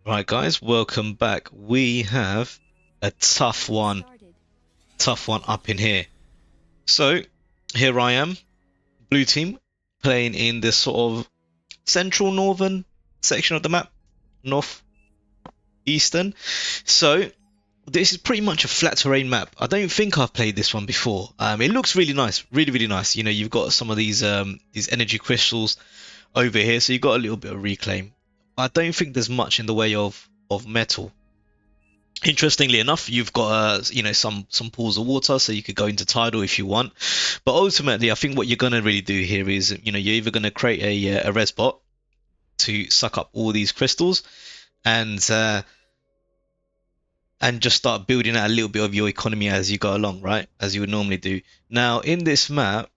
Right, guys, welcome back. We have a tough one up in here. So, here I am, blue team, playing in this sort of central northern section of the map, north eastern. So, this is pretty much a flat terrain map. I don't think I've played this one before. It looks really nice, really nice. You know, you've got some of these energy crystals over here, so you've got a little bit of reclaim. I don't think there's much in the way of metal. Interestingly enough, you've got some pools of water, so you could go into tidal if you want. But ultimately, I think what you're gonna really do here is, you're either gonna create a res bot to suck up all these crystals, and and just start building out a little bit of your economy as you go along, right? As you would normally do. Now, in this map,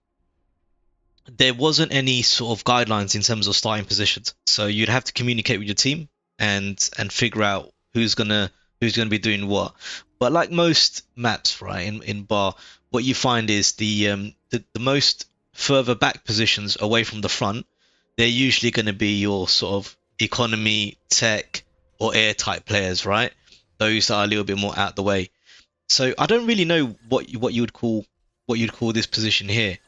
there wasn't any sort of guidelines in terms of starting positions, so you'd have to communicate with your team and figure out who's gonna be doing what. But like most maps, right, in bar, what you find is the most further back positions away from the front, they're usually going to be your sort of economy, tech, or air type players, right? Those that are a little bit more out the way. So I don't really know what you'd call this position here.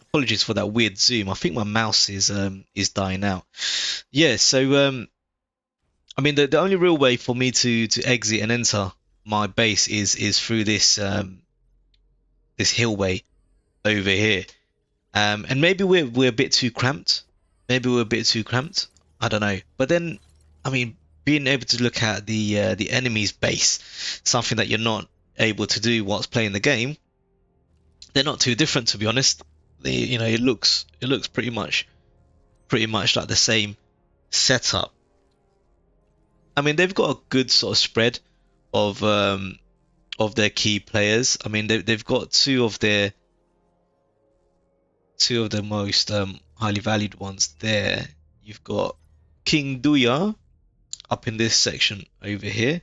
Apologies for that weird zoom. I think my mouse is dying out. Yeah, so I mean the only real way for me to exit and enter my base is through this hillway over here. And maybe we're a bit too cramped. Maybe we're a bit too cramped. I don't know. But then, I mean, being able to look at the enemy's base, something that you're not able to do whilst playing the game, they're not too different, to be honest. It looks pretty much like the same setup. I mean, they've got a good sort of spread of their key players. I mean, they've got two of the most highly valued ones there. You've got King Duya up in this section over here.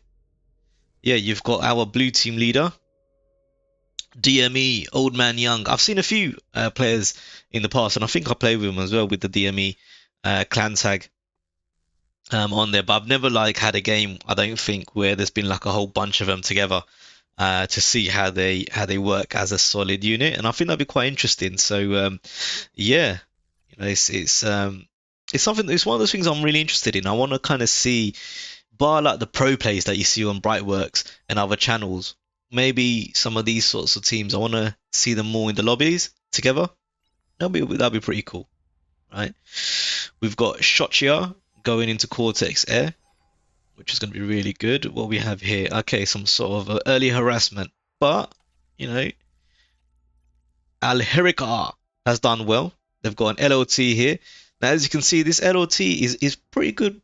Yeah, you've got our blue team leader, DME, Old Man Young. I've seen a few players in the past, and I think I played with them as well with the DME clan tag on there. But I've never like had a game, I don't think, where there's been like a whole bunch of them together to see how they work as a solid unit, and I think that'd be quite interesting. So yeah, it's something. It's one of those things I'm really interested in. I want to kind of see, bar like the pro plays that you see on Brightworks and other channels. Maybe some of these sorts of teams, I want to see them more in the lobbies together. That'd be pretty cool, right? We've got Shotchia going into Cortex Air, which is going to be really good. What we have here, okay, some sort of early harassment, but you know, Al Hirika has done well. They've got an LOT here. Now, as you can see, this LOT is pretty good,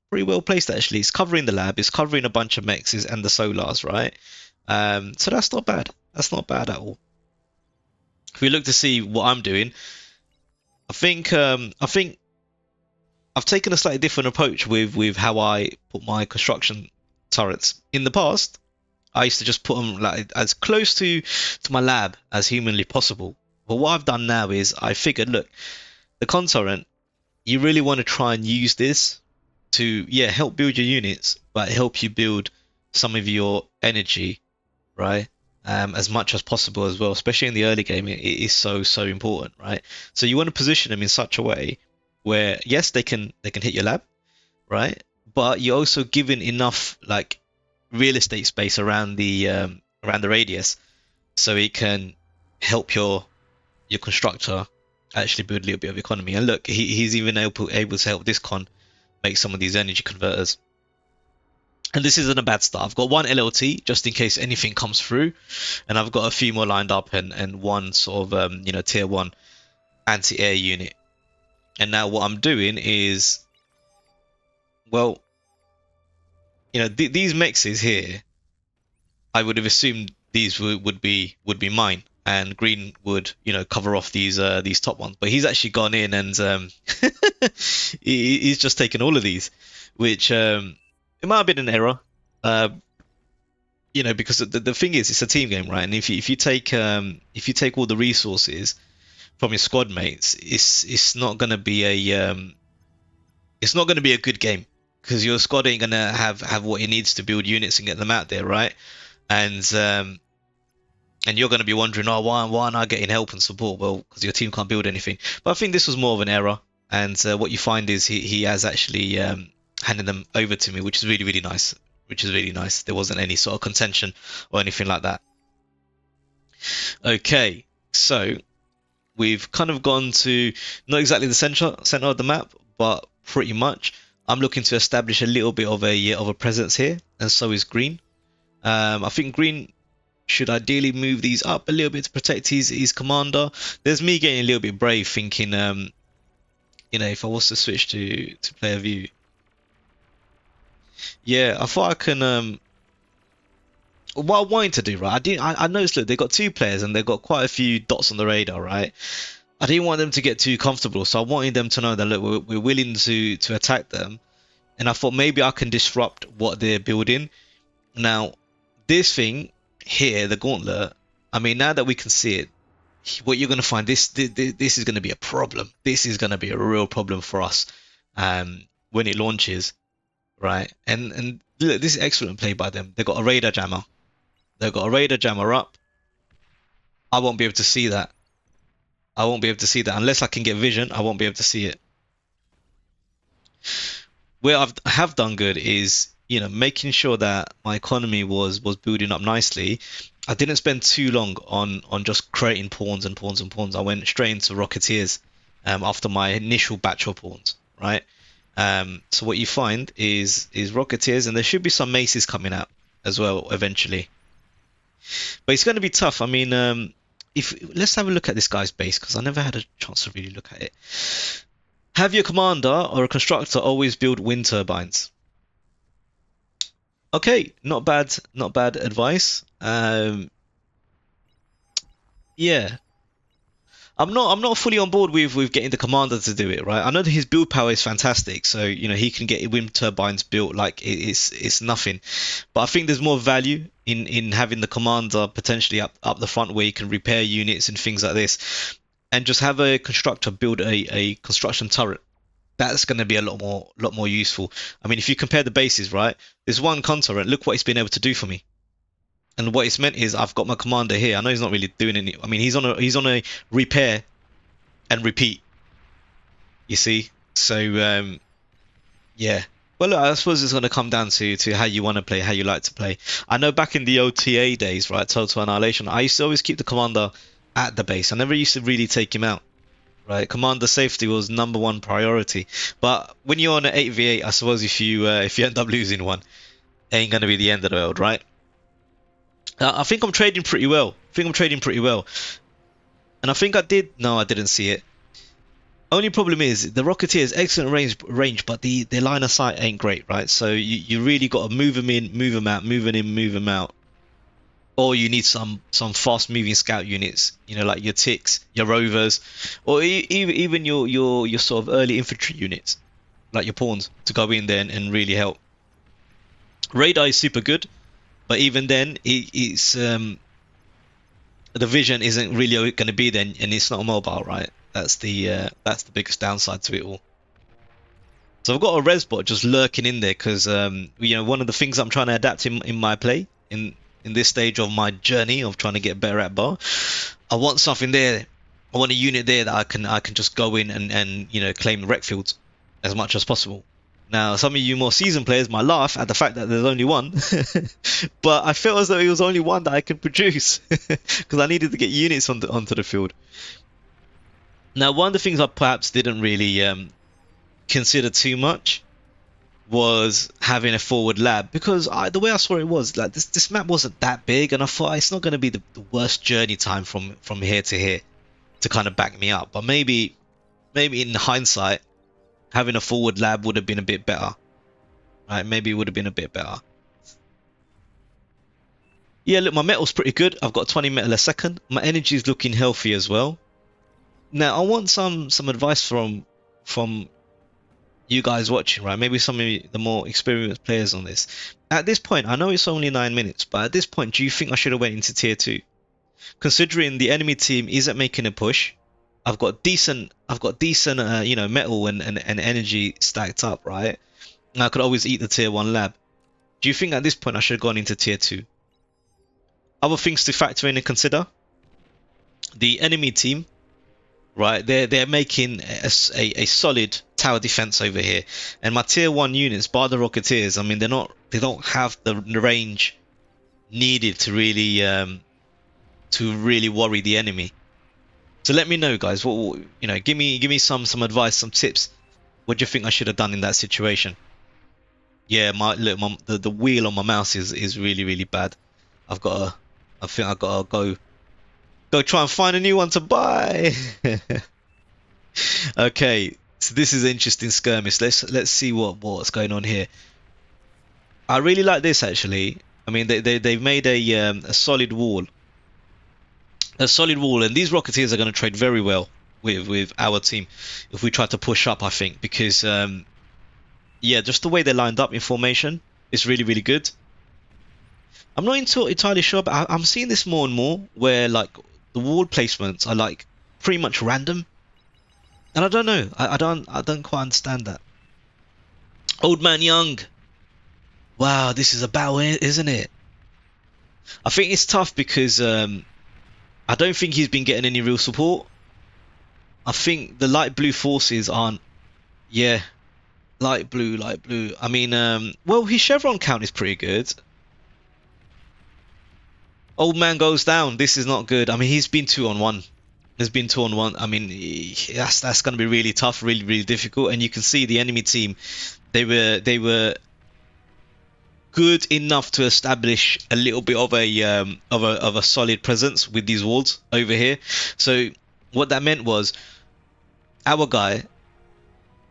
pretty well placed actually. It's covering the lab, it's covering a bunch of mexes and the solars, right? So that's not bad. That's not bad at all. If we look to see what I'm doing, I think I've taken a slightly different approach with how I put my construction turrets. In the past, I used to just put them like as close to my lab as humanly possible. But what I've done now is I figured, look, the contorrent, you really want to try and use this to, yeah, help build your units, but help you build some of your energy, right? As much as possible as well, especially in the early game, it is so important, right? So you want to position them in such a way where, yes, they can hit your lab, right? But you're also given enough like real estate space around the radius, so it can help your constructor actually build a little bit of economy. And look, he's even able to help this con make some of these energy converters. And this isn't a bad start. I've got one LLT just in case anything comes through, and I've got a few more lined up and one sort of tier one anti-air unit. And now what I'm doing is, well, these mexes here, I would have assumed these would be mine, and Green would cover off these top ones. But he's actually gone in and he's just taken all of these, which it might have been an error. Uh, because the thing is, it's a team game, right? And if you take all the resources from your squad mates, it's not gonna be a good game. because your squad ain't gonna have what it needs to build units and get them out there, right? And you're gonna be wondering, oh, why am I getting help and support? Well, because your team can't build anything. But I think this was more of an error, and what you find is he has actually handed them over to me, which is really nice. Which is really nice. There wasn't any sort of contention or anything like that. Okay, so we've kind of gone to not exactly the center of the map, but pretty much. I'm looking to establish a little bit of a presence here, and so is green. I think green should ideally move these up a little bit to protect his commander. There's me getting a little bit brave, thinking, you know, if I was to switch to player view, yeah, I thought I can. What I wanted to do, right? I noticed. Look, they got two players and they've got quite a few dots on the radar, right? I didn't want them to get too comfortable, so I wanted them to know that look, we're willing to attack them, and I thought maybe I can disrupt what they're building. Now, this thing here, the gauntlet. I mean, now that we can see it, what you're going to find this is going to be a problem. This is going to be a real problem for us when it launches, right? And look, this is excellent play by them. They've got a radar jammer. They've got a radar jammer up. I won't be able to see that. I won't be able to see that unless I can get vision. I won't be able to see it. Where I have done good is, you know, making sure that my economy was building up nicely. I didn't spend too long on just creating pawns and pawns and pawns. I went straight into Rocketeers after my initial batch of pawns, right? So what you find is Rocketeers, and there should be some maces coming out as well eventually. But it's going to be tough. I mean, if let's have a look at this guy's base, because I never had a chance to really look at it. Have your commander or a constructor always build wind turbines. Okay, not bad advice. Yeah, I'm not fully on board with getting the commander to do it, right? I know that his build power is fantastic, so you know he can get wind turbines built like it's nothing. But I think there's more value in having the commander potentially up the front where you can repair units and things like this, and just have a constructor build a construction turret. That's going to be a lot more useful. I mean, if you compare the bases, right? There's one con turret. Look what it's been able to do for me. And what it's meant is I've got my commander here. I know he's not really doing any. I mean, he's on a repair and repeat. You see, so yeah. Well, look, I suppose it's going to come down to how you want to play, how you like to play. I know back in the OTA days, right, Total Annihilation, I used to always keep the commander at the base. I never used to really take him out. Right, commander safety was #1 priority. But when you're on an 8v8, I suppose if you end up losing one, it ain't gonna be the end of the world, right? I think I'm trading pretty well. And I think I did. No, I didn't see it. Only problem is the Rocketeers excellent range, but their line of sight ain't great, right? So you really got to move them in, move them out, move them in, move them out. Or you need some fast moving scout units, you know, like your ticks, your rovers, or even your sort of early infantry units, like your pawns, to go in there and really help. Radar is super good, but even then, it's the vision isn't really going to be there, and it's not mobile, right? That's the biggest downside to it all. So I've got a resbot just lurking in there because you know, one of the things I'm trying to adapt in my play in this stage of my journey of trying to get better at bar, I want something there. I want a unit there that I can just go in and you know, claim the wreck fields as much as possible. Now, some of you more seasoned players might laugh at the fact that there's only one, but I felt as though it was only one that I could produce because I needed to get units onto the field. Now, one of the things I perhaps didn't really consider too much was having a forward lab, because the way I saw it was like this map wasn't that big, and I thought it's not going to be the worst journey time from here to here to kind of back me up. But maybe in hindsight, having a forward lab would have been a bit better, right? Maybe it would have been a bit better. Yeah, look, my metal's pretty good. I've got 20 metal a second. My energy is looking healthy as well. Now I want some advice from you guys watching, right? Maybe some of the more experienced players on this. At this point, I know it's only 9 minutes, but at this point, do you think I should have went into tier 2? Considering the enemy team isn't making a push, I've got decent you know, metal and energy stacked up, right? I could always eat the tier 1 lab. Do you think at this point I should have gone into tier 2? Other things to factor in and consider. The enemy team, right? They're making a solid tower defense over here, and my tier 1 units, bar the Rocketeers, I mean they don't have the range needed to really worry the enemy. So let me know, guys. What give me some advice, some tips. What do you think I should have done in that situation? Yeah, the wheel on my mouse is really bad. I think I gotta go try and find a new one to buy. Okay, so this is an interesting skirmish. Let's see what's going on here. I really like this actually. I mean, they've made a solid wall, and these Rocketeers are going to trade very well with our team if we try to push up. I think because yeah, just the way they're lined up in formation is really good. I'm not entirely sure, but I'm seeing this more and more where like the wall placements are like pretty much random, and I don't know. I don't quite understand that. Old Man Young. Wow, this is a battle, isn't it? I think it's tough because I don't think he's been getting any real support. I think the light blue forces aren't. Yeah, light blue. I mean, well, his chevron count is pretty good. Old man goes down. This is not good. I mean, he's been 2-on-1. There's been 2-on-1. I mean, that's going to be really tough, really difficult. And you can see the enemy team. They were good enough to establish a little bit of a solid presence with these walls over here. So what that meant was our guy,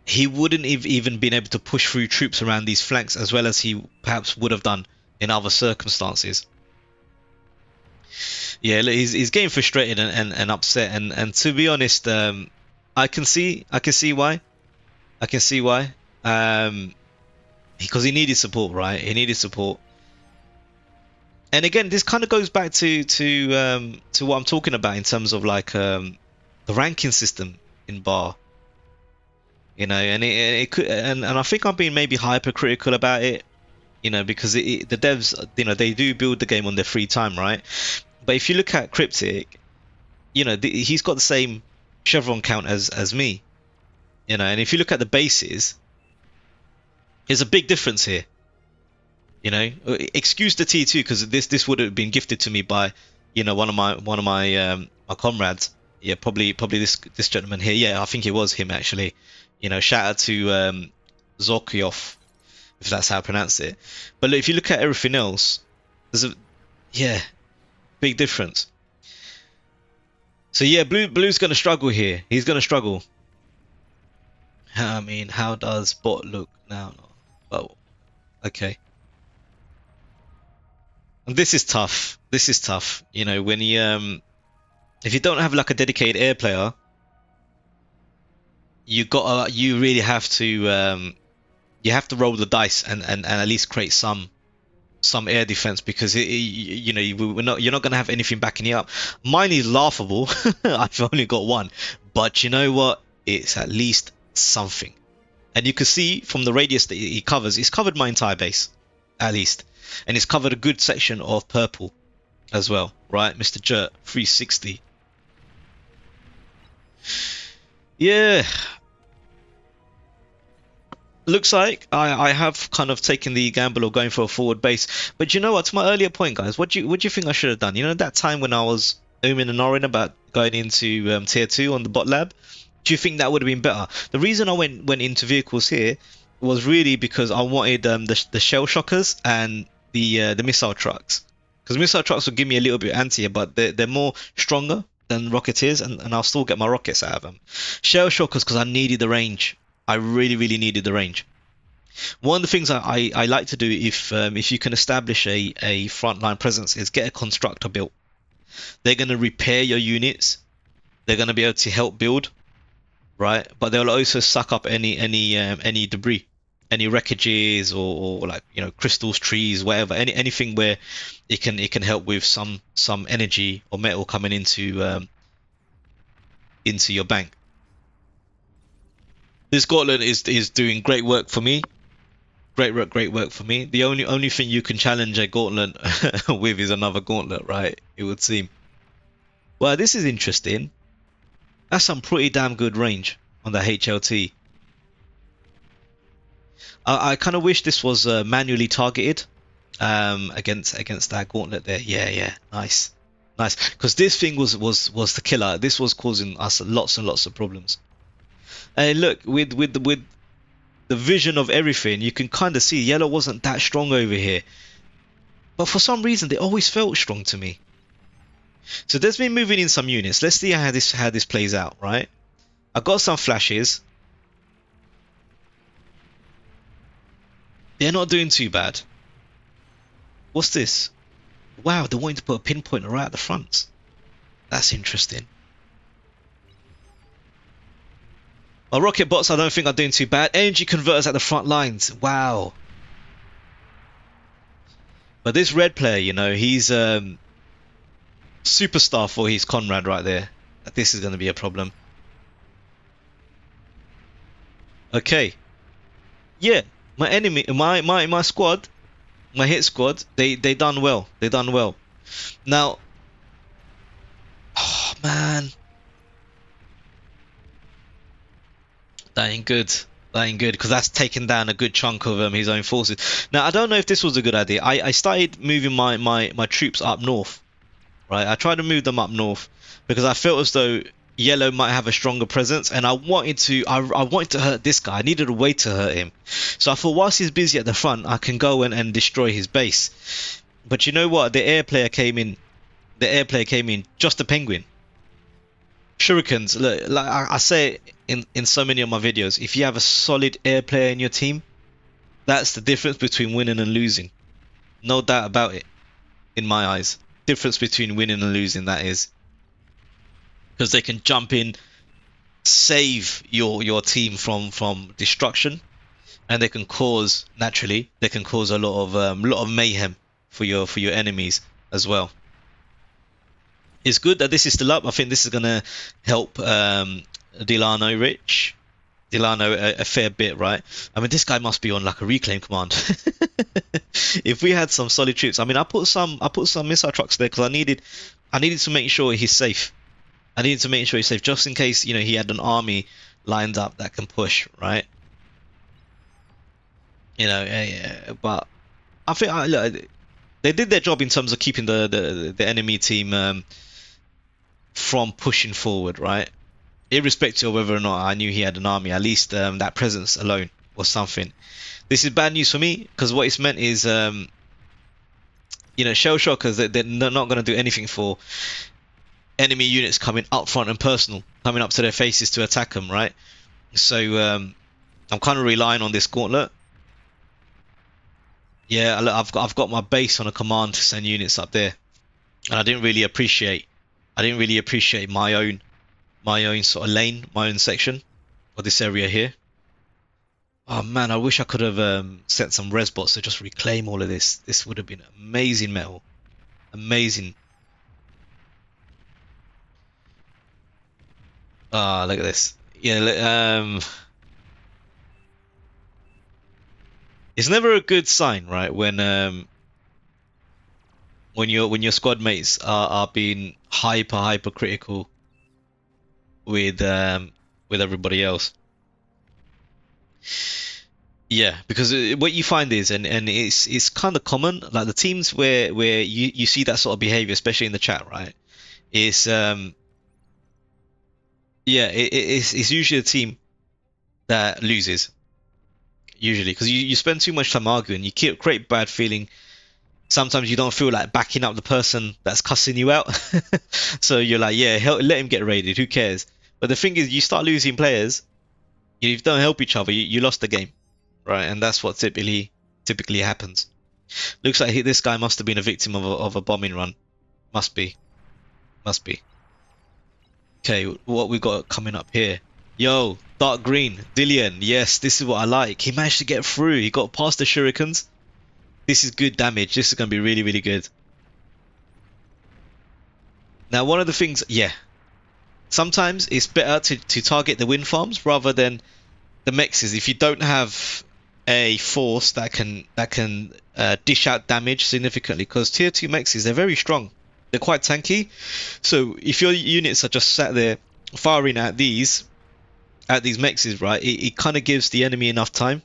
he wouldn't have even been able to push through troops around these flanks as well as he perhaps would have done in other circumstances. Yeah, he's getting frustrated and upset, and to be honest, I can see why. I can see why. Because he needed support, right? He needed support. And again, this kind of goes back to what I'm talking about in terms of like the ranking system in Bar. You know, and it could, and I think I'm being maybe hypercritical about it. You know, because the devs, you know, they do build the game on their free time, right? But if you look at Cryptic, you know, he's got the same chevron count as me. You know, and if you look at the bases, there's a big difference here. You know, excuse the T2 because this would have been gifted to me by, you know, one of my my comrades. Yeah, probably this gentleman here. Yeah, I think it was him actually. You know, shout out to Zokyov, if that's how I pronounce it. But look, if you look at everything else, there's a big difference. So yeah, blue's gonna struggle here. He's gonna struggle. I mean, how does bot look now? Well, okay. And this is tough. This is tough. You know, when you if you don't have like a dedicated air player, you really have to you have to roll the dice and at least create some air defense because you know you're not gonna have anything backing you up. Mine is laughable. I've only got one, but you know what? It's at least something. And you can see from the radius that he covers, he's covered my entire base, at least, and he's covered a good section of purple as well, right, Mr. Jert 360. Yeah. Looks like I have kind of taken the gamble of going for a forward base, but you know what? To my earlier point, guys, what do you think I should have done? You know that time when I was ooming and ahhing about going into tier 2 on the bot lab? Do you think that would have been better? The reason I went into vehicles here was really because I wanted the shell shockers and the missile trucks, because missile trucks will give me a little bit anti, but they're more stronger than Rocketeers, and I'll still get my rockets out of them. Shell shockers because I needed the range. I really needed the range. One of the things I like to do if you can establish a frontline presence is get a constructor built. They're going to repair your units. They're going to be able to help build, right? But they'll also suck up any debris, any wreckages or like, you know, crystals, trees, whatever, anything where it can help with some energy or metal coming into your bank. This gauntlet is doing great work for me. Great work for me. The only thing you can challenge a gauntlet with is another gauntlet, right? It would seem. Well, this is interesting. That's some pretty damn good range on the HLT. I kind of wish this was manually targeted against that gauntlet there. Yeah, nice. Because this thing was the killer. This was causing us lots and lots of problems. And look, with the vision of everything, you can kind of see yellow wasn't that strong over here. But for some reason, they always felt strong to me. So there's been moving in some units. Let's see how this plays out, right? I got some flashes. They're not doing too bad. What's this? Wow, they're wanting to put a pinpointer right at the front. That's interesting. Well, rocket bots, I don't think are doing too bad. Energy converters at the front lines. Wow. But this red player, you know, he's superstar for his Conrad right there. This is going to be a problem. Okay. Yeah, my enemy, my squad, my hit squad, they done well. They done well. Now, oh man, that ain't good. That ain't good because that's taken down a good chunk of his own forces. Now, I don't know if this was a good idea. I started moving my troops up north. Right, I tried to move them up north because I felt as though yellow might have a stronger presence, and I wanted to hurt this guy. I needed a way to hurt him. So I thought, whilst he's busy at the front, I can go and destroy his base. But you know what? The air player came in. The air player came in. Just a penguin. Shurikens. Look, like I say in so many of my videos, if you have a solid air player in your team, that's the difference between winning and losing. No doubt about it. In my eyes. Difference between winning and losing, that is, because they can jump in, save your team from destruction, and they can cause a lot of mayhem for your enemies as well. It's good that this is still up. I think this is gonna help Delano a fair bit, right? I mean, this guy must be on like a reclaim command. If we had some solid troops, I mean, I put some missile trucks there because I needed to make sure he's safe. I needed to make sure he's safe just in case, you know, he had an army lined up that can push, right? You know, but I think look, they did their job in terms of keeping the enemy team from pushing forward, right? Irrespective of whether or not I knew he had an army, at least that presence alone was something. This is bad news for me because what it's meant is, you know, shell shockers, they're not going to do anything for enemy units coming up front and personal, coming up to their faces to attack them, right? So I'm kind of relying on this gauntlet. Yeah, I've got my base on a command to send units up there, and I didn't really appreciate my own sort of lane, my own section, or this area here. Oh man, I wish I could have sent some res bots to just reclaim all of this. This would have been amazing metal. Amazing. Ah, look at this. Yeah, it's never a good sign, right? When your squad mates are being hyper critical with everybody else. Yeah, because what you find is, and it's kind of common, like the teams where you see that sort of behavior, especially in the chat, right? Is yeah, it's usually a team that loses, usually, because you spend too much time arguing, you create bad feeling. Sometimes you don't feel like backing up the person that's cussing you out, so you're like, yeah, let him get raided, who cares? But the thing is, you start losing players, you don't help each other, you lost the game, right? And that's what typically happens. Looks like this guy must have been a victim of a bombing run. Must be. Okay, what we got coming up here? Yo, dark green, Dillian. Yes, this is what I like. He managed to get through. He got past the shurikens. This is good damage. This is going to be really, really good. Now, one of the things, yeah, sometimes it's better to target the wind farms rather than the mexes if you don't have a force that can dish out damage significantly, because tier 2 mexes, they're very strong, they're quite tanky. So if your units are just sat there firing at these mexes, right, it kind of gives the enemy enough time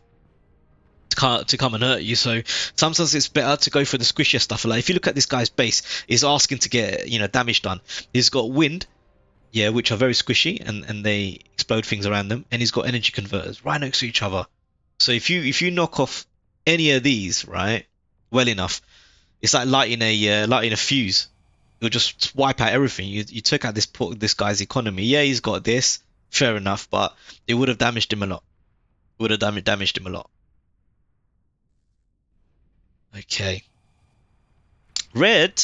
to come and hurt you. So sometimes it's better to go for the squishier stuff. Like if you look at this guy's base, he's asking to get, you know, damage done. He's got wind, yeah, which are very squishy, and they explode things around them, and he's got energy converters right next to each other. So if you knock off any of these, right, well enough, it's like lighting a fuse. It'll just wipe out everything. You took out this guy's economy. Yeah, he's got this, fair enough, but it would have damaged him a lot. Would have damaged him a lot. Okay. Red,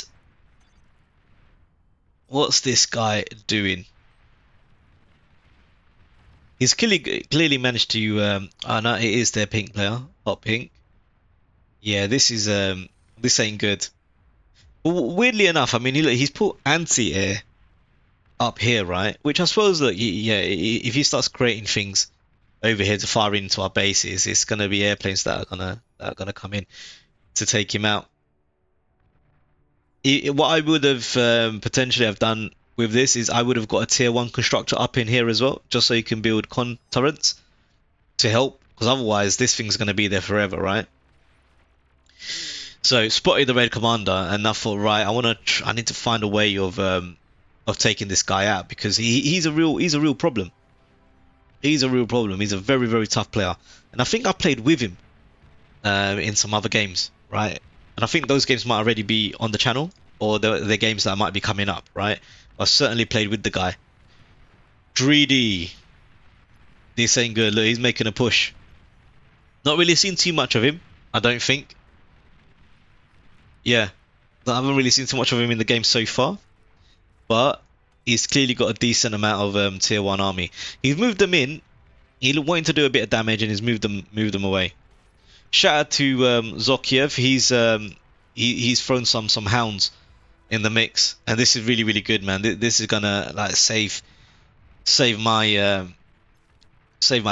what's this guy doing? He's clearly managed to. Oh no, it is their pink player, hot pink. Yeah, this ain't good. Well, weirdly enough, I mean, he's put anti-air up here, right? Which I suppose that, yeah, if he starts creating things over here to fire into our bases, it's gonna be airplanes that are gonna come in to take him out. What I would have potentially have done with this is I would have got a tier 1 constructor up in here as well, just so you can build con turrets to help, because otherwise this thing's going to be there forever, right? So spotted the red commander, and I thought, right, I need to find a way of taking this guy out, because he's a real problem. He's a real problem. He's a very, very tough player, and I think I played with him in some other games, right? And I think those games might already be on the channel, or the games that might be coming up, right? I certainly played with the guy. Dreedy. This ain't good. Look, he's making a push. Not really seen too much of him, I don't think. Yeah, I haven't really seen too much of him in the game so far. But he's clearly got a decent amount of tier 1 army. He's moved them in. He's wanting to do a bit of damage, and he's moved them away. Shout out to Zokiev. He's thrown some hounds in the mix, and this is really good, man. This is gonna like save my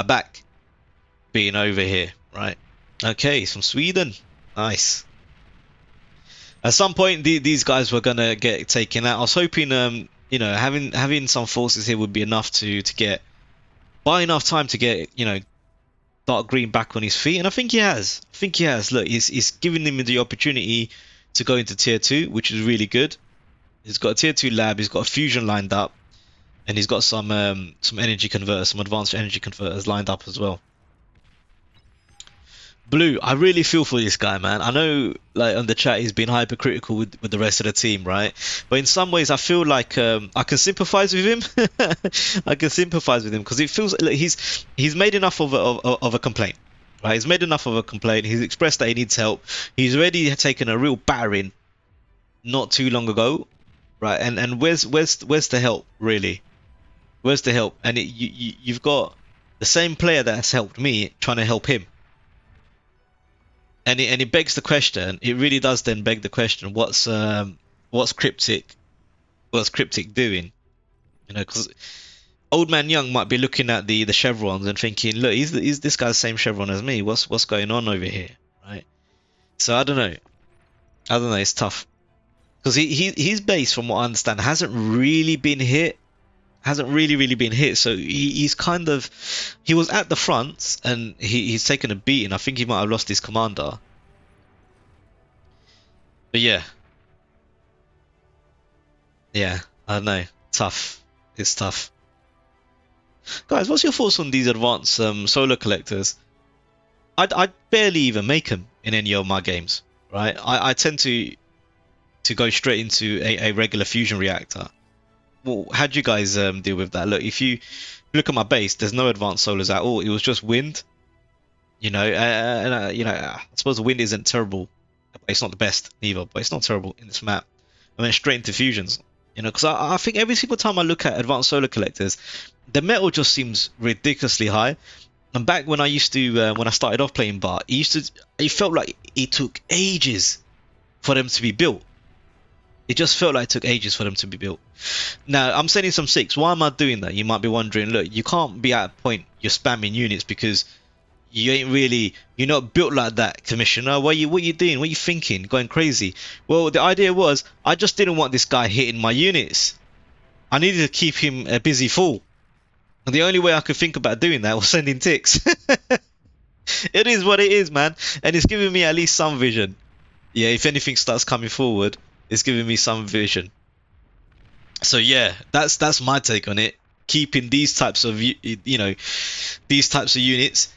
back being over here, right? Okay, he's from Sweden. Nice. At some point, these guys were gonna get taken out. I was hoping, you know, having some forces here would be enough to buy enough time to get, you know, Dark Green back on his feet, and I think he has. Look, he's giving him the opportunity to go into tier 2, which is really good. He's got a tier 2 lab, he's got a fusion lined up, and he's got some energy converters, some advanced energy converters lined up as well. Blue, I really feel for this guy, man. I know, like, on the chat, he's been hypercritical with the rest of the team, right? But in some ways, I feel like I can sympathize with him. I can sympathize with him, because it feels like he's made enough of a complaint, right? He's made enough of a complaint. He's expressed that he needs help. He's already taken a real battering not too long ago, right? And where's the help, really? Where's the help? And you've got the same player that has helped me trying to help him. And it begs the question. It really does then beg the question: what's Cryptic doing? You know, because Old Man Young might be looking at the chevrons and thinking, look, is this guy the same chevron as me? What's going on over here, right? So I don't know. It's tough, because his base, from what I understand, hasn't really been hit. Really been hit. So he's kind of, he was at the front, and he's taken a beating. I think he might have lost his commander. But yeah, I don't know. Tough. It's tough. Guys, what's your thoughts on these advanced solar collectors? I barely even make them in any of my games, right? I tend to go straight into a regular fusion reactor. Well, how do you guys deal with that? Look, if you look at my base, there's no advanced solars at all. It was just wind, you know, and you know, I suppose the wind isn't terrible. It's not the best either, but it's not terrible in this map. I went straight into fusions, you know, because I think every single time I look at advanced solar collectors, the metal just seems ridiculously high. And back when I used to, when I started off playing Bart, it felt like it took ages for them to be built. It just felt like it took ages for them to be built. Now, I'm sending some 6. Why am I doing that? You might be wondering, look, you can't be at a point you're spamming units, because you ain't really, you're not built like that, Commissioner. What you doing? What you thinking? Going crazy? Well, the idea was I just didn't want this guy hitting my units. I needed to keep him a busy fool. And the only way I could think about doing that was sending ticks. It is what it is, man. And it's giving me at least some vision. Yeah, if anything starts coming forward, it's giving me some vision. So yeah, that's my take on it. Keeping these types of these types of units,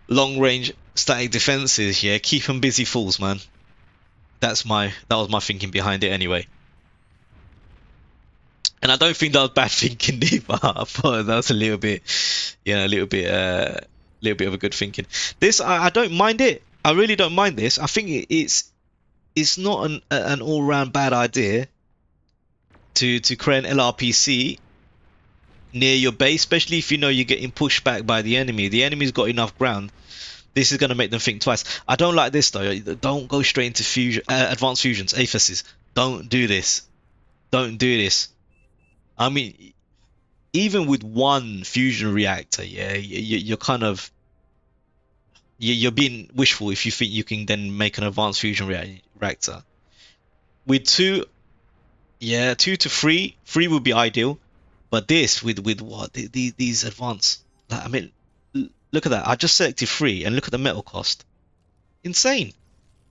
long range static defenses. Yeah, keep them busy fools, man. That was my thinking behind it anyway. And I don't think that was bad thinking either. I thought that was a little bit, a little bit of a good thinking. This I don't mind it. I really don't mind this. I think it's not an all round bad idea to create an LRPC near your base, especially if you know you're getting pushed back by the enemy. The enemy's got enough ground. This is going to make them think twice. I don't like this though. Don't go straight into fusion, advanced fusions, APHESs. Don't do this. Don't do this. I mean, even with one fusion reactor, yeah, you're kind of you're being wishful if you think you can then make an advanced fusion reactor. With two, yeah, 2 to 3, 3 would be ideal. But this with what these advanced, like, I mean, look at that. I just selected 3 and look at the metal cost. Insane.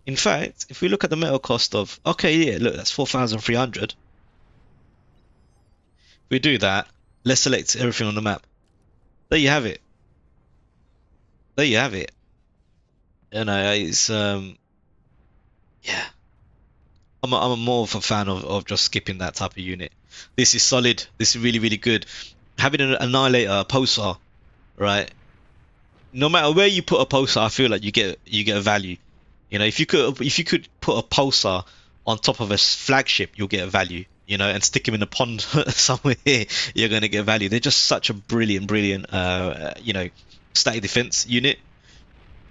In fact, if we look at the metal cost of, okay, yeah, look, that's 4,300. If we do that, let's select everything on the map. There you have it. There you have it. You know, it's yeah. I'm more of a fan of just skipping that type of unit. This is solid. This is really, really good. Having an annihilator, a pulsar, right? No matter where you put a pulsar, I feel like you get a value. You know, if you could put a pulsar on top of a flagship, you'll get a value. You know, and stick him in a pond somewhere, you're gonna get value. They're just such a brilliant, static defense unit.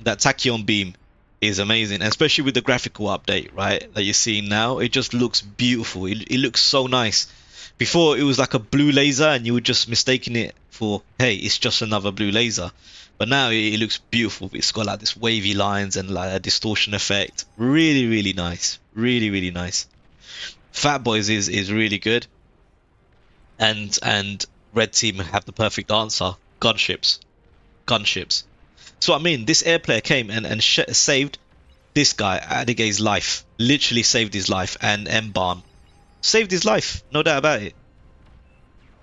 That tachyon beam is amazing, especially with the graphical update, right, that you're seeing now. It just looks beautiful. It looks so nice. Before it was like a blue laser and you were just mistaking it for, hey, it's just another blue laser. But now it looks beautiful. It's got like this wavy lines and like a distortion effect. Really, really nice. Really, really nice. Fat Boys is really good. And Red Team have the perfect answer. Gunships. Gunships. So I mean, this air player came and saved this guy, Adigay's life. Literally saved his life, and Mbalm saved his life, no doubt about it.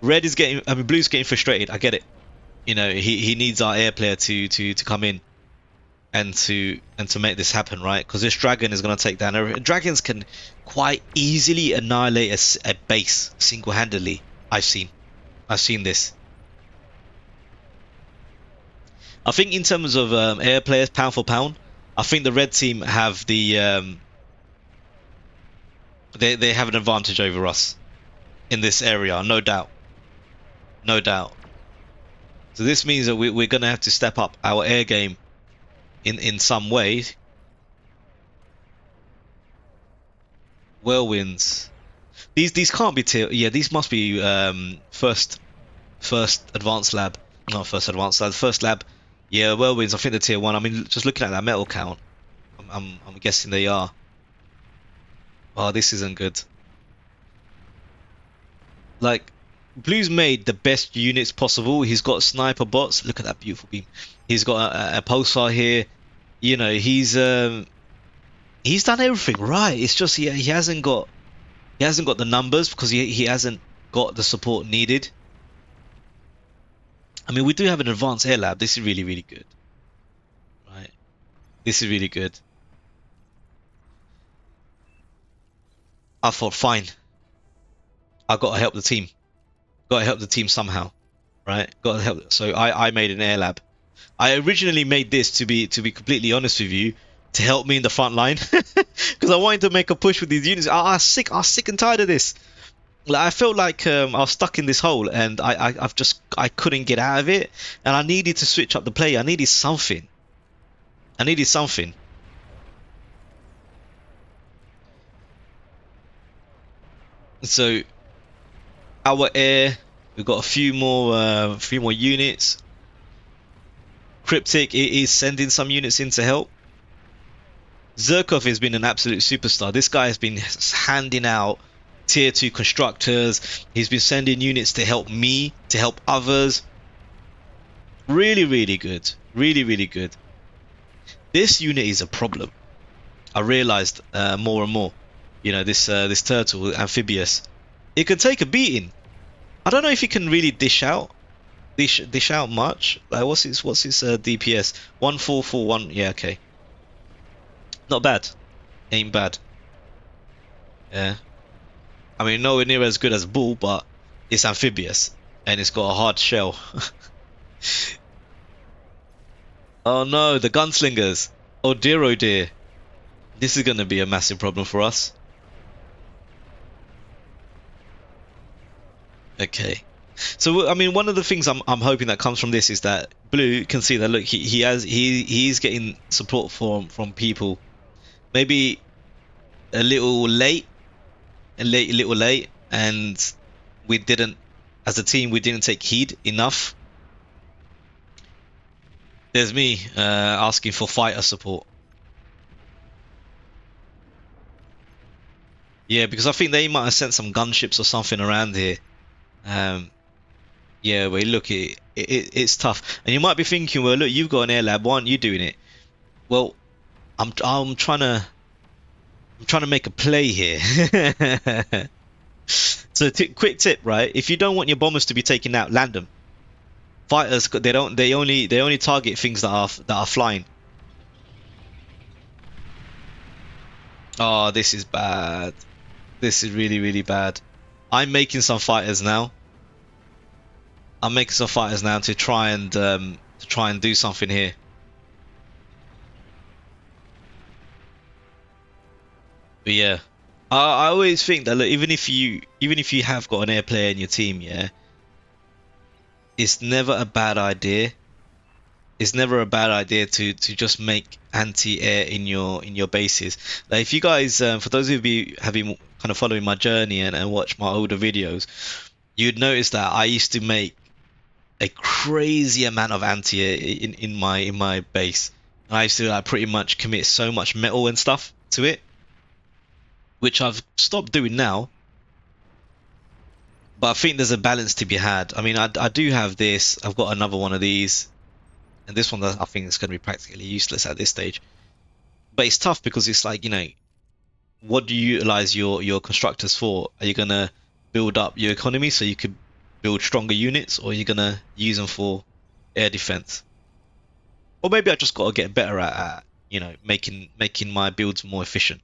Red is getting, I mean, Blue's getting frustrated. I get it. You know, he needs our air player to come in and to make this happen, right? Because this dragon is going to take down everything. Dragons can quite easily annihilate a base single-handedly. I've seen this. I think in terms of air players, pound for pound, I think the red team have the they have an advantage over us in this area, no doubt, no doubt. So this means that we're going to have to step up our air game in some way. Whirlwinds. These can't be tier. Yeah, these must be first advanced lab. Not first advanced lab. First lab. Yeah, whirlwinds. I think they're tier 1. I mean, just looking at that metal count, I'm guessing they are. Oh, this isn't good. Like, Blue's made the best units possible. He's got sniper bots. Look at that beautiful beam. He's got a pulsar here. You know, he's done everything right. It's just he hasn't got the numbers because he hasn't got the support needed. I mean, we do have an advanced air lab. This is really, really good. Right? This is really good. I thought, fine. I got to help the team. Got to help the team somehow. Right? Got to help. So I made an air lab. I originally made this, to be completely honest with you, to help me in the front line. Because I wanted to make a push with these units. I was sick and tired of this. Like, I felt like I was stuck in this hole and I couldn't get out of it, and I needed to switch up the play. I needed something. So our air, we've got a few more units. Cryptic is sending some units in to help. Zerkov has been an absolute superstar. This guy has been handing out tier 2 constructors. He's been sending units to help me, to help others. Really, really good. Really, really good. This unit is a problem. I realized more and more. You know, this turtle, Amphibious. It can take a beating. I don't know if he can really dish out much. Like what's his DPS? 1441. Yeah, okay. Not bad. Ain't bad. Yeah. I mean, nowhere near as good as Bull, but it's Amphibious and it's got a hard shell. Oh no, the gunslingers. Oh dear, oh dear. This is gonna be a massive problem for us. Okay. So I mean, one of the things I'm hoping that comes from this is that Blue can see that look, he's getting support from people. Maybe a little late, little late, and we didn't, as a team, we didn't take heed enough. There's me asking for fighter support. Yeah, because I think they might have sent some gunships or something around here. Yeah, well, look, it's tough, and you might be thinking, well, look, you've got an air lab. Why aren't you doing it? Well, I'm trying to make a play here. So, quick tip, right? If you don't want your bombers to be taken out, land them. Fighters, they only target things that are flying. Oh, this is bad. This is really, really bad. I'm making some fighters now. I'm making some fighters now to try and do something here. But yeah, I always think that look, even if you have got an air player in your team, yeah, it's never a bad idea. It's never a bad idea to just make anti-air in your bases. Like if you guys, for those of you have been kind of following my journey and watch my older videos, you'd notice that I used to make a crazy amount of anti-air in my base. And I used to like pretty much commit so much metal and stuff to it, which I've stopped doing now. But I think there's a balance to be had. I mean, I do have this. I've got another one of these. And this one, I think, is going to be practically useless at this stage. But it's tough because it's like, you know, what do you utilize your constructors for? Are you going to build up your economy so you could build stronger units, or are you going to use them for air defense? Or maybe I just got to get better at you know, making my builds more efficient.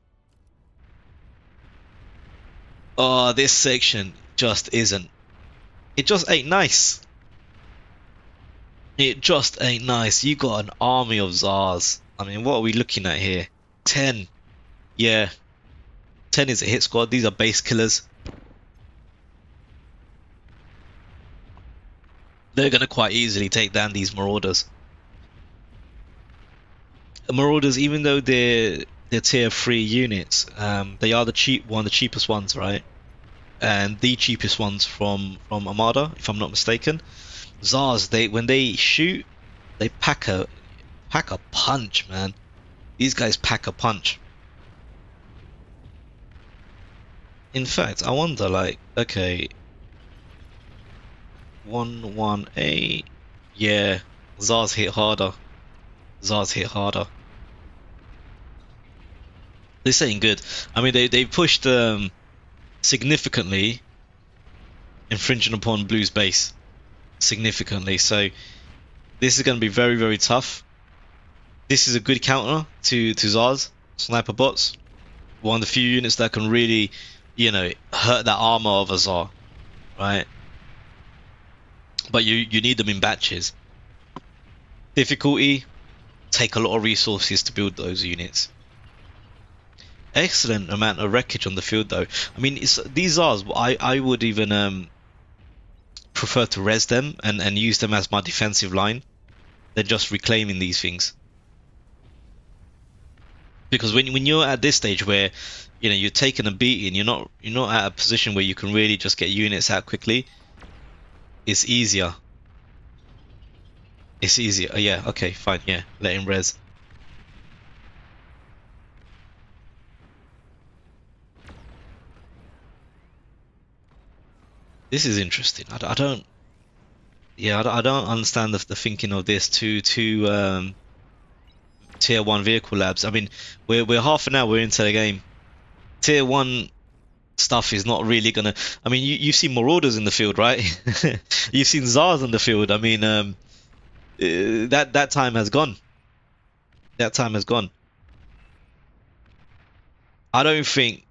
Oh, this section just isn't. It just ain't nice. It just ain't nice. You got an army of Zars. I mean, what are we looking at here? 10. Yeah. 10 is a hit squad. These are base killers. They're going to quite easily take down these Marauders. The Marauders, even though they're tier 3 units, they are one of the cheapest ones, right? And the cheapest ones from Armada, if I'm not mistaken. Zars, when they shoot, they pack a punch, man. These guys pack a punch. In fact, I wonder, like, okay, 118, yeah, Zars hit harder. Zars hit harder. This ain't good. I mean, they pushed significantly, infringing upon Blue's base. Significantly, so this is going to be very, very tough. This is a good counter to Zars sniper bots. One of the few units that can really, you know, hurt that armor of a Zar, right? But you need them in batches. Difficulty, take a lot of resources to build those units. Excellent amount of wreckage on the field, though. I mean, these Zars, I would even prefer to res them and use them as my defensive line than just reclaiming these things. Because when you're at this stage where, you know, you're taking a beating, you're not at a position where you can really just get units out quickly. It's easier It's easier. Yeah, okay, fine. Yeah, let him res. This is interesting. I don't. Yeah, I don't understand the thinking of this. Two tier one vehicle labs. I mean, we're half an hour into the game. Tier one stuff is not really gonna. I mean, you've seen Marauders in the field, right? You've seen Zars in the field. I mean, that time has gone. That time has gone. I don't think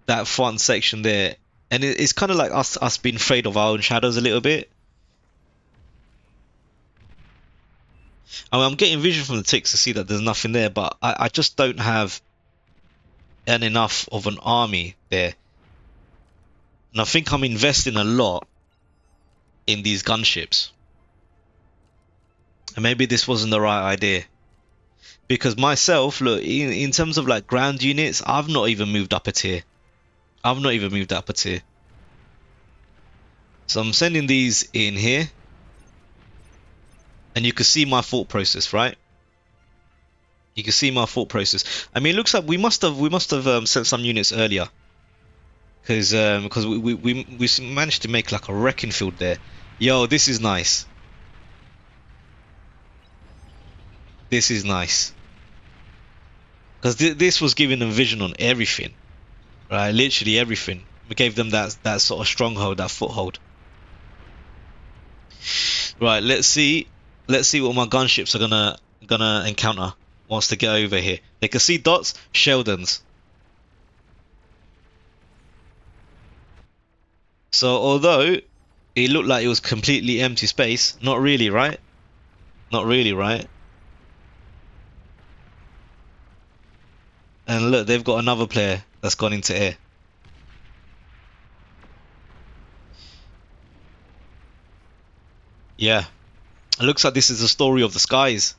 that front section there, and it's kind of like us being afraid of our own shadows a little bit. I mean, I'm getting vision from the ticks to see that there's nothing there, but I just don't have enough of an army there, and I think I'm investing a lot in these gunships, and maybe this wasn't the right idea. Because myself, look, in terms of like ground units, I've not even moved up a tier. I've not even moved up a tier. So I'm sending these in here. And you can see my thought process, right? You can see my thought process. I mean, it looks like we must have sent some units earlier. Because we managed to make like a wrecking field there. Yo, this is nice. This is nice. Because this was giving them vision on everything. Right, literally everything. We gave them that sort of stronghold, that foothold. Right, let's see what my gunships are gonna encounter once they get over here. They can see dots, Sheldons. So although it looked like it was completely empty space, not really, right? Not really, right? And look, they've got another player that's gone into air. Yeah, it looks like this is the story of the skies.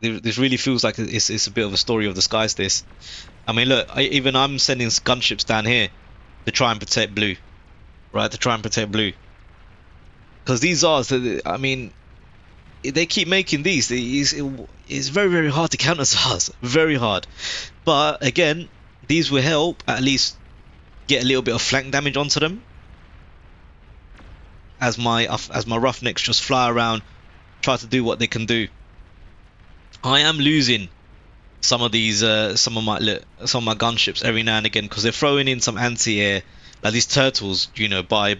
This really feels like it's a bit of a story of the skies. This, I mean, look, even I'm sending gunships down here to try and protect blue, right? To try and protect blue, because these are, I mean, they keep making these. It's very hard to counter SARS, very hard. But again, these will help at least get a little bit of flank damage onto them. As my roughnecks just fly around, try to do what they can do. I am losing some of these, some of my gunships every now and again because they're throwing in some anti-air. Like these turtles, you know, by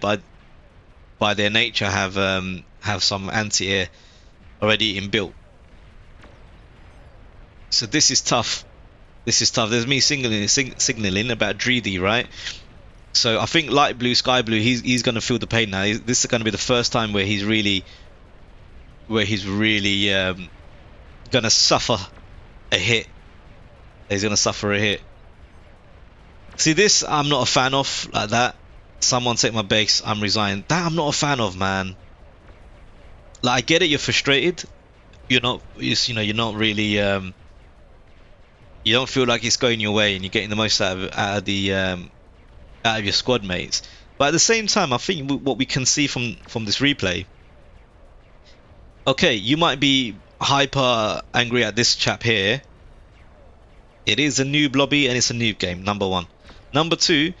their nature have some anti-air already inbuilt. So this is tough. This is tough. There's me signaling about Dreedy, right? So I think light blue, sky blue, he's gonna feel the pain now. This is gonna be the first time where he's really gonna suffer a hit. He's gonna suffer a hit. See, this I'm not a fan of, like that. Someone take my base, I'm resigned. That I'm not a fan of, man. Like, I get it, you're frustrated. You're not, you know, you're not really, you don't feel like it's going your way and you're getting the most out of your squad mates. But at the same time, I think what we can see from this replay, okay, you might be hyper angry at this chap here. It is a noob lobby and it's a noob game, number one. Number two,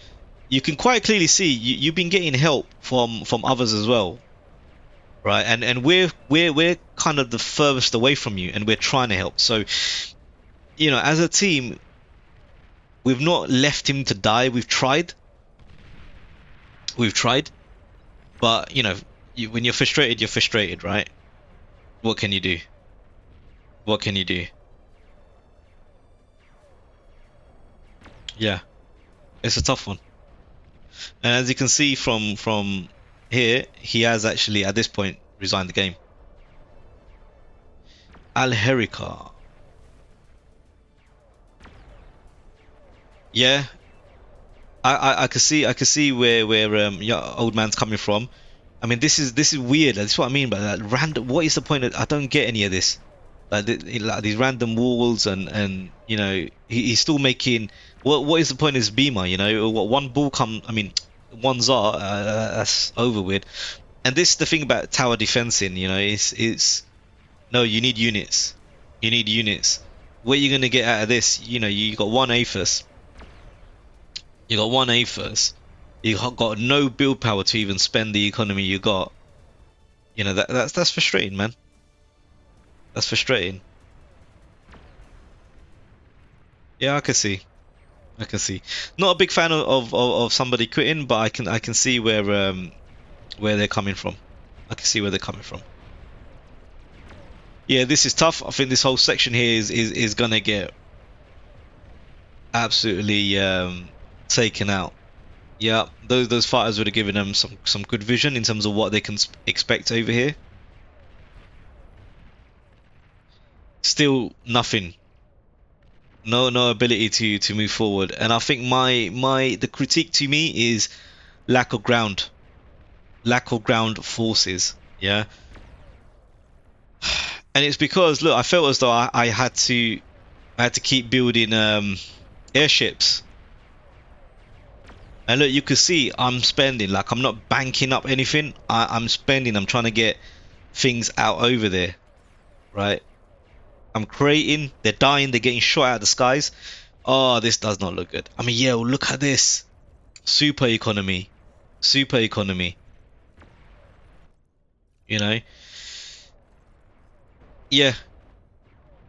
you can quite clearly see you've been getting help from others as well, right? And we're kind of the furthest away from you, and we're trying to help. So, you know, as a team, we've not left him to die. We've tried, but you know, when you're frustrated, right? What can you do? What can you do? Yeah, it's a tough one. And as you can see from here, he has actually at this point resigned the game. Al-Herika. Yeah, I can see where your old man's coming from. I mean, this is weird. That's what I mean by that. Random. What is the point I don't get any of this. Like these random walls and you know he's still making. What is the point of this beamer? You know, what one ball come. I mean, one Zar. That's over with. And this is the thing about tower defensing, you know, it's no, you need units. You need units. What are you gonna get out of this? You know, you got one Aethys. You got one Aethys. You got no build power to even spend the economy you got. You know, that's frustrating, man. That's frustrating. Yeah, I can see. I can see. Not a big fan of somebody quitting, but I can see where they're coming from. I can see where they're coming from. Yeah, this is tough. I think this whole section here is gonna get absolutely taken out. Yeah, those fighters would have given them some good vision in terms of what they can expect over here. Still nothing. No ability to move forward. And I think the critique to me is lack of ground. Lack of ground forces. Yeah. And it's because look, I felt as though I had to keep building airships. And look, you can see I'm spending, like I'm not banking up anything. I'm spending, I'm trying to get things out over there. Right? I'm creating, they're dying, they're getting shot out of the skies. Oh, this does not look good. I mean, yeah, well, look at this. Super economy. Super economy. You know? Yeah.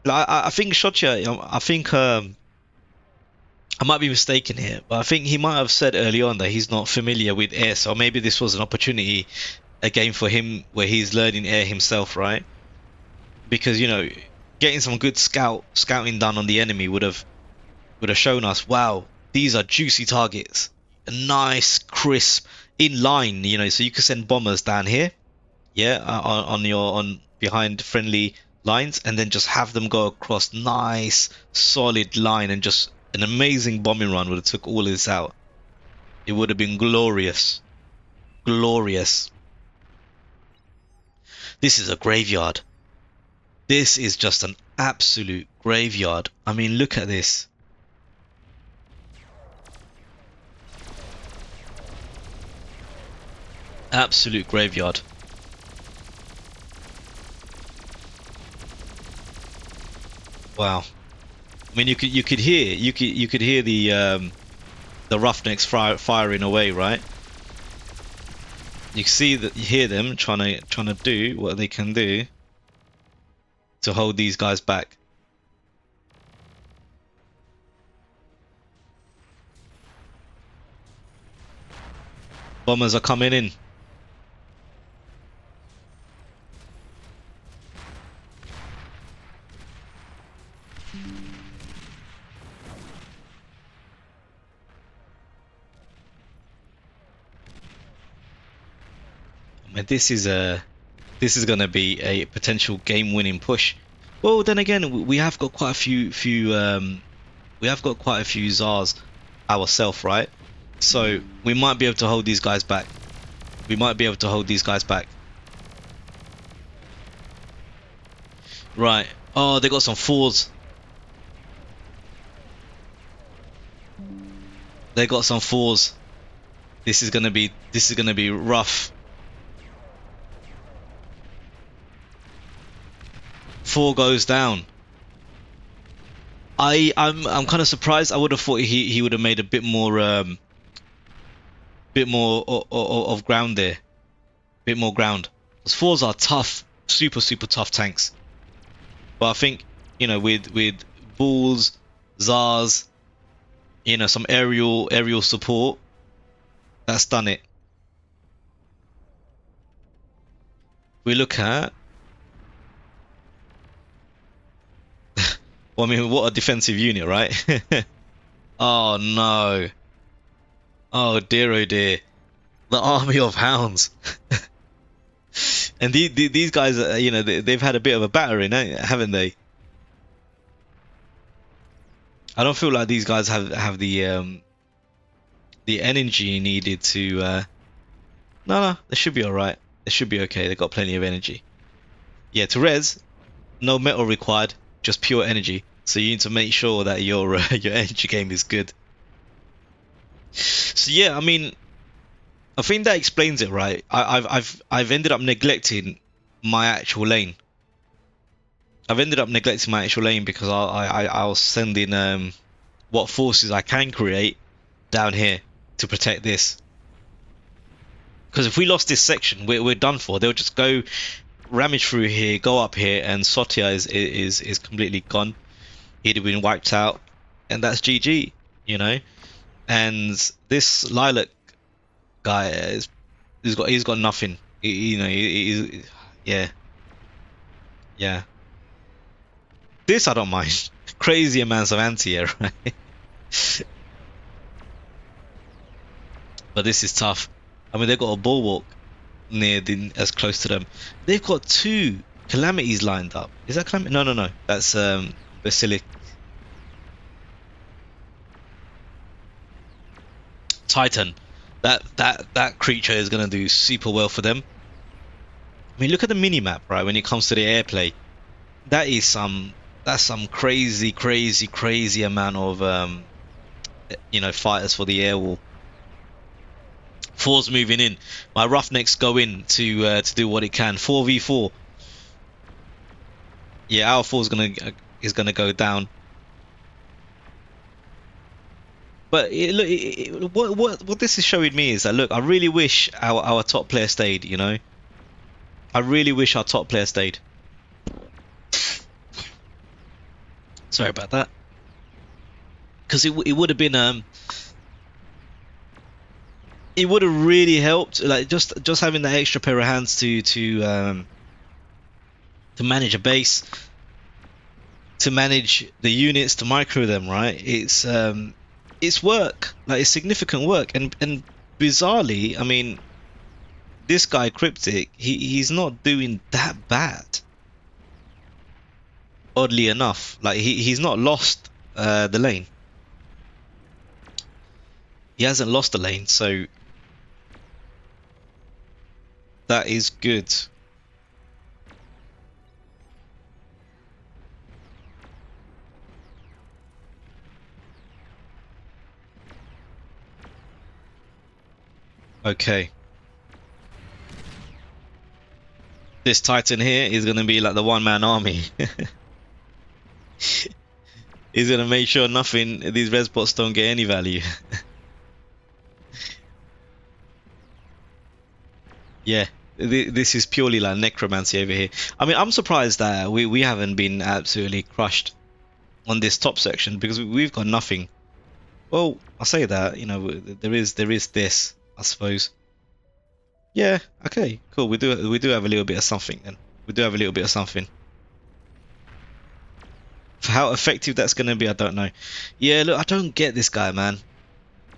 Like, I think Shotya, I think I might be mistaken here, but I think he might have said early on that he's not familiar with air, so maybe this was an opportunity, a game for him where he's learning air himself, right? Because, you know, getting some good scouting done on the enemy would have shown us, wow, these are juicy targets, a nice crisp in line, you know, so you can send bombers down here, yeah, on behind friendly lines, and then just have them go across nice solid line, and just an amazing bombing run would have took all of this out. It would have been glorious. Glorious. This is a graveyard. This is just an absolute graveyard. I mean, look at this. Absolute graveyard. Wow. I mean, you could hear the Roughnecks firing away, right? You see that, you hear them trying to do what they can do to hold these guys back. Bombers are coming in. I mean, this is gonna be a potential game-winning push. Well, then again, we have got quite a few we have got quite a few Tsars ourselves, right? So we might be able to hold these guys back. We might be able to hold these guys back. Right. Oh, they got some fours. They got some fours. This is gonna be rough. 4 goes down. I'm kind of surprised. I would have thought he would have made a bit more of ground there. Bit more ground. Those 4s are tough, super tough tanks. But I think, you know, with Bulls, Tsars, you know, some aerial support, that's done it. We look at well, I mean, what a defensive unit, right? Oh no. Oh dear, oh dear. The army of hounds. And these guys, you know, they've had a bit of a battering, haven't they? I don't feel like these guys have the energy needed to. No, they should be all right. They should be okay. They've got plenty of energy. Yeah, to res, no metal required, just pure energy. So you need to make sure that your your energy game is good. So yeah, I mean, I think that explains it, right? I've ended up neglecting my actual lane. I've ended up neglecting my actual lane because I'll send in what forces I can create down here to protect this. Because if we lost this section, we're done for. They'll just go ramage through here, go up here, and Sotia is completely gone. He'd have been wiped out, and that's GG, you know. And this Lilac guy he's got nothing. You know, yeah, yeah. This I don't mind. Crazy amounts of anti-air, right? But this is tough. I mean, they've got a bulwark near as close to them. They've got two calamities lined up. Is that calamity? No, no, no. That's Basilic. Titan. That creature is gonna do super well for them. I mean, look at the mini map, right? When it comes to the airplay, that's some crazy amount of fighters for the air wall. Four's moving in. My Roughnecks go in to do what it can. 4v4. Yeah, our four's is gonna go down. But what this is showing me is that, look, I really wish our top player stayed. You know, I really wish our top player stayed. Sorry about that. Because it would have been it would have really helped, like just having that extra pair of hands to manage a base, to manage the units, to micro them, right? It's work, like it's significant work, and bizarrely, I mean, this guy Cryptic, he's not doing that bad. Oddly enough, like he's not lost the lane. He hasn't lost the lane, so that is good. Okay. This Titan here is going to be like the one-man army. He's going to make sure these res bots don't get any value. Yeah, this is purely like necromancy over here. I mean, I'm surprised that we haven't been absolutely crushed on this top section because we've got nothing. Well, I say that, you know, there is this, I suppose. Yeah, okay, cool. We do have a little bit of something then. We do have a little bit of something. For how effective that's going to be, I don't know. Yeah, look, I don't get this guy, man.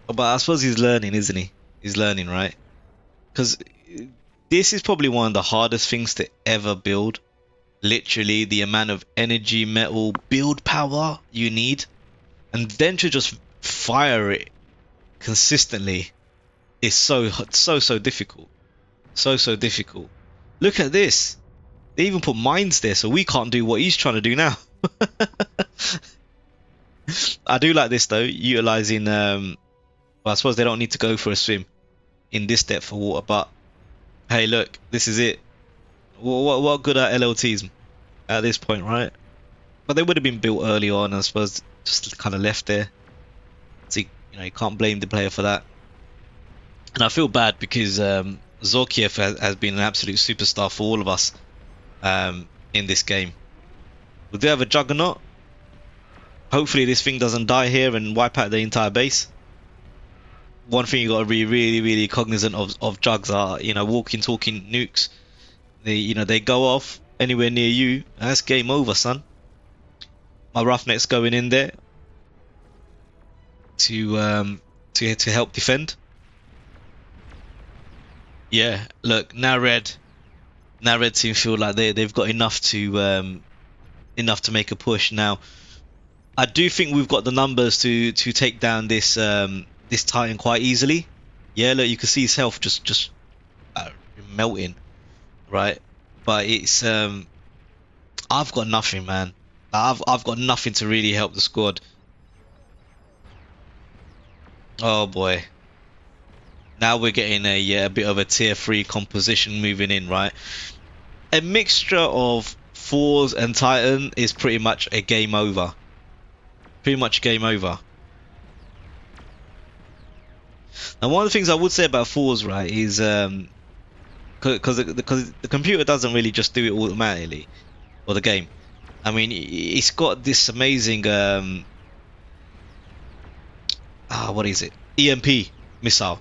But I suppose he's learning, isn't he? He's learning, right? Because this is probably one of the hardest things to ever build. Literally, the amount of energy, metal, build power you need, and then to just fire it consistently is so difficult. So difficult. Look at this. They even put mines there, so we can't do what he's trying to do now. I do like this though, utilizing well, I suppose they don't need to go for a swim in this depth of water, but hey, look, this is it. What good are LLTs at this point, right? But they would have been built early on, I suppose, just kind of left there. So you can't blame the player for that. And I feel bad because Zorkiev has been an absolute superstar for all of us in this game. We do have a Juggernaut. Hopefully this thing doesn't die here and wipe out the entire base. One thing you got to be really cognizant of Jugs are, walking, talking nukes. They go off anywhere near you. That's game over, son. My Roughneck's going in there to help defend. Yeah, look, now red team feel like they've got enough to make a push. Now, I do think we've got the numbers to take down this this Titan quite easily. Yeah, look, you can see his health just melting, right? But it's I've got nothing, man. I've got nothing to really help the squad. Oh boy. Now we're getting a bit of a tier 3 composition moving in, right? A mixture of fours and Titan is pretty much a game over. Pretty much game over. Now, one of the things I would say about fours, right, is because the computer doesn't really just do it automatically, or the game. I mean, it's got this amazing what is it? EMP missile.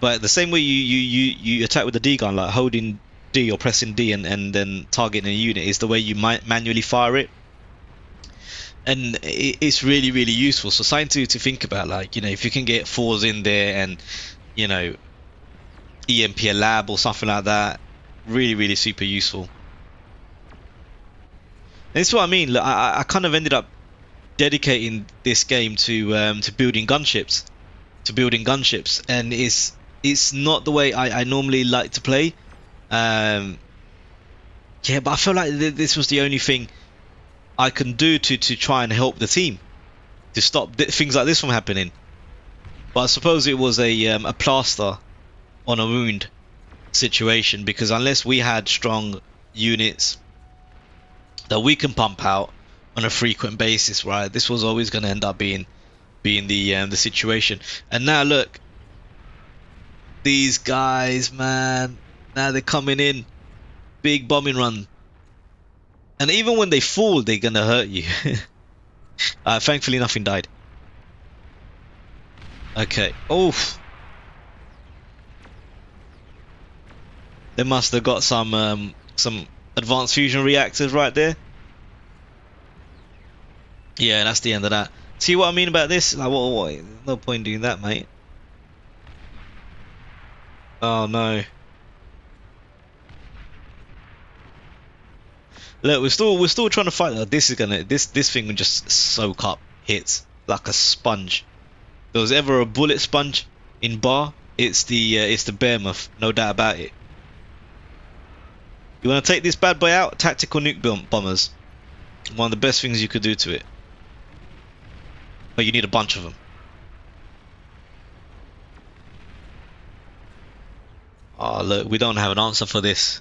But the same way you attack with the D gun, like holding D or pressing D and then targeting a unit, is the way you might manually fire it. And it's really useful. So something to think about, like, you know, if you can get fours in there and, you know, EMP a lab or something like that, really super useful. And this is what I mean. Look, I kind of ended up dedicating this game to building gunships, and it's not the way I normally like to play. Yeah, but I feel like this was the only thing I can do to try and help the team, to stop things like this from happening. But I suppose it was a plaster on a wound situation, because unless we had strong units that we can pump out on a frequent basis, right, this was always going to end up being the situation. And now look, these guys, man, now they're coming in, big bombing run, and even when they fall, they're gonna hurt you. Thankfully, nothing died. Okay. Oh, they must have got some advanced fusion reactors right there. Yeah, that's the end of that. See what I mean about this? Like, what? No point doing that, mate. Oh no. Look, we're still trying to fight. This thing will just soak up hits like a sponge. If there was ever a bullet sponge in Bar, it's the Behemoth, no doubt about it. You want to take this bad boy out? Tactical nuke bombers. One of the best things you could do to it. But you need a bunch of them. Oh look, we don't have an answer for this.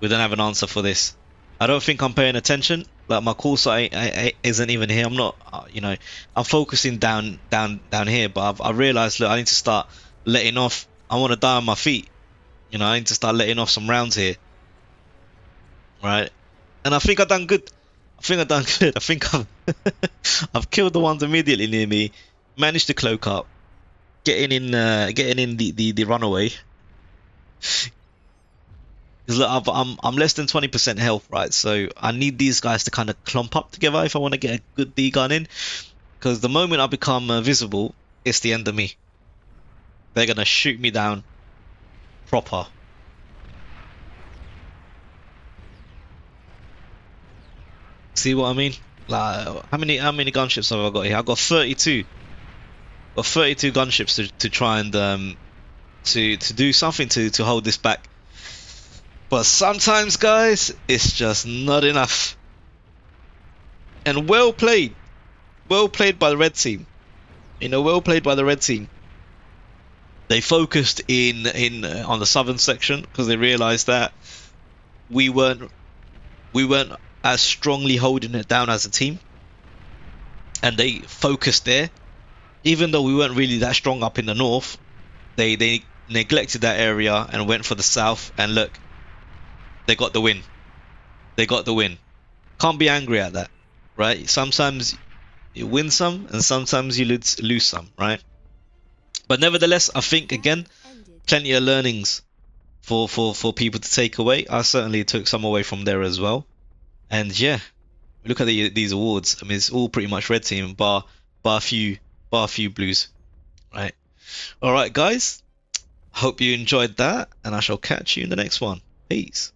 We don't have an answer for this. I don't think I'm paying attention. Like, my call sight isn't even here. I'm not, you know, I'm focusing down here. But I realized, look, I need to start letting off. I want to die on my feet. You know, I need to start letting off some rounds here. Right, and I think I've done good. I think I've killed the ones immediately near me. Managed to cloak up, getting in the runaway. Because look, I'm less than 20% health, right? So I need these guys to kind of clump up together if I want to get a good D gun in. Because the moment I become visible, it's the end of me. They're gonna shoot me down proper. See what I mean? Like, how many gunships have I got here? I've got 32. Got 32 gunships to try and to do something to hold this back. But sometimes, guys, it's just not enough. And well played by the red team. You know, well played by the red team. They focused in on the southern section because they realized that we weren't as strongly holding it down as a team, and they focused there. Even though we weren't really that strong up in the north, they neglected that area and went for the south. And look, they got the win. They got the win. Can't be angry at that, right? Sometimes you win some, and sometimes you lose some, right? But nevertheless, I think, again, plenty of learnings for people to take away. I certainly took some away from there as well. And yeah, look at these awards. I mean, it's all pretty much red team, bar a few blues, right? All right, guys. Hope you enjoyed that, and I shall catch you in the next one. Peace.